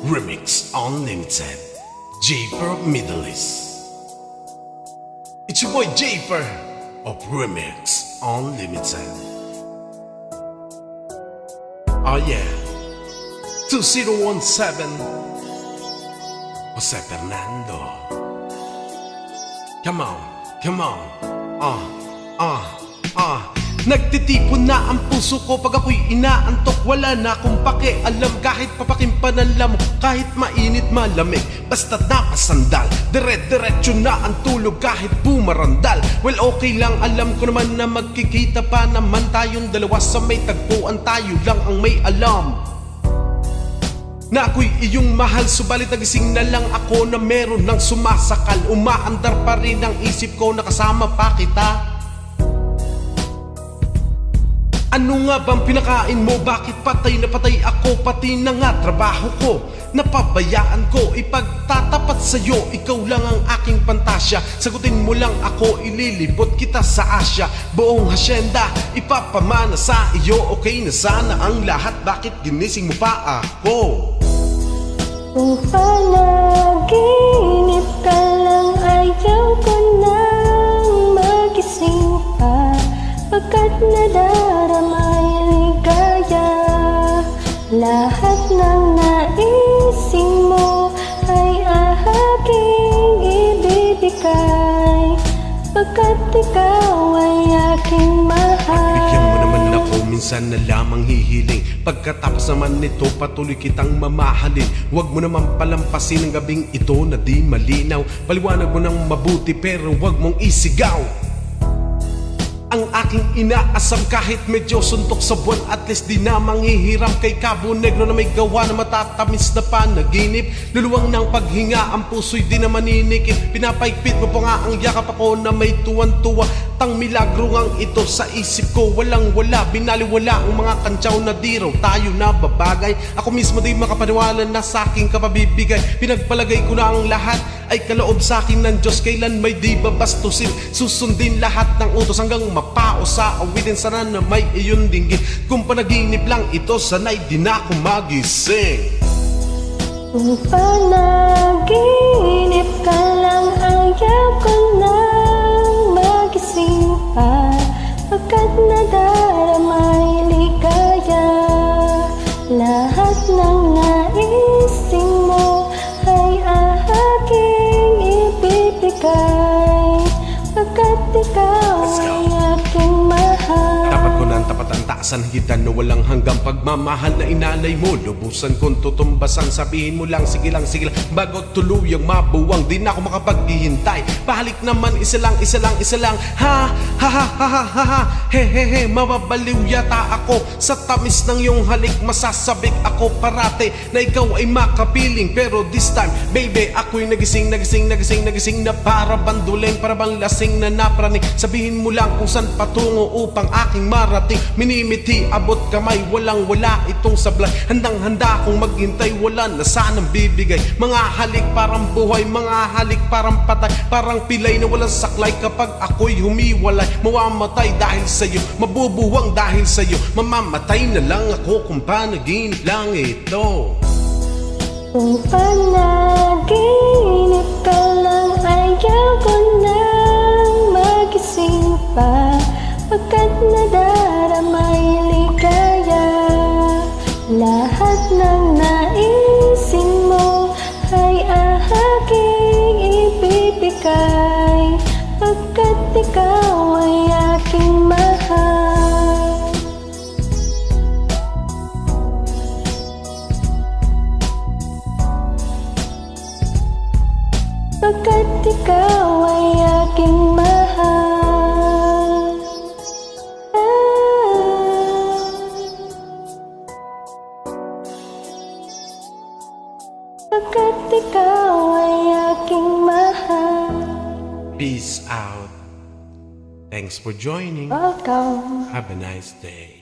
Remix Unlimited, Japer Middle East. It's your boy Japer of Remix Unlimited. Oh yeah, 2017 Jose Fernando. Come on, come on. Nagtitipon na ang puso ko pag ako'y inaantok. Wala na akong pakialam kahit papakimpananlam mo, kahit mainit malamig, basta't nakasandal. Dire-diretso na ang tulog kahit bumarandal. Well okay lang, alam ko naman na magkikita pa naman tayong dalawa sa may tagpuan. Tayo lang ang may alam na ako'y iyong mahal, subalit nagising na lang ako na meron ng sumasakal. Umaandar pa rin ang isip ko na kasama pa kita. Ano nga bang pinakain mo? Bakit patay na patay ako? Pati na nga trabaho ko napabayaan ko. Ipagtatapat sa'yo, ikaw lang ang aking pantasya. Sagutin mo lang ako, ililibot kita sa Asya. Buong hasyenda, ipapamana sa iyo. Okay na sana ang lahat, bakit ginising mo pa ako? Kung panaginip ka lang, ayaw ko nang magising pa, pagkat nadarama yung ligaya. Lahat ng naising mo ay aking ibibigay, pagkat ikaw ay aking mahal. Bigyan mo naman ako, minsan na lamang hihiling. Pagkatapos naman nito, patuloy kitang mamahalin. Huwag mo naman palampasin ang gabing ito na di malinaw. Paliwanag mo ng mabuti pero huwag mong isigaw ang aking inaasam. Kahit medyo suntok sa buwan, at least di na manghihiram kay Cabo Negro na may gawa na matatamis na panaginip. Luluwang ng paghinga, ang puso'y di na maninikip. Pinapaigpit mo pa nga ang yakap ako na may tuwan-tuwa. Tang milagro ngang ito sa isip ko, walang wala, binaliwala ang mga kantsaw na di raw tayo na babagay. Ako mismo di makapaniwala na sa aking kapabibigay. Pinagpalagay ko na ang lahat ay kaloob sa akin ng Diyos. Kailan may di babastusin, susundin lahat ng utos hanggang mapao sa awitin. Sana na may iyon dinggin. Kung panaginip lang ito, sana'y di na ako magising. Kung panaginip ka lang, ayaw ko nang magising pa, pagkat nadarama yung ligaya. Lahat ng naising mo ay aking ibibigay, pagkat ikaw ay aking mahal. Dapat ko nang tapat ang taasan hidan na walang hanggang pagmamahal na inalay mo. Lubusan kong tutumbasan, sabihin mo lang sige lang bago tuluyang mabuwang. Di na ako makapaghihintay, pahalik naman isa lang ha ha ha ha ha ha ha. He he he, mababaliw yata ako sa tamis ng iyong halik. Masasabik ako parate na ikaw ay makapiling, pero this time baby ako'y nagising na para banduling, para bang lasing na napraning. Sabihin mo lang kung saan patungo upang aking marating. Minimiti, abot kamay, walang wala itong sablay. Handang handa akong maghintay, wala na sanang bibigay. Mga halik parang buhay, mga halik parang patay, parang pilay na walang saklay. Kapag ako'y humiwalay, mawamatay dahil sa'yo, mabubuwang dahil sa'yo. Mamamatay na lang ako kung panaginip lang ito. Kung panaginip ka lang, ayaw ko nang magising pa, pagkat nadarama yung ligaya. Lahat ng naising mo ay aking ibibigay, pagkat ikaw ay aking mahal. Pagkat ikaw ay aking mahal. Pagkat ikaw ay aking mahal. Peace out. Thanks for joining. Welcome. Have a nice day.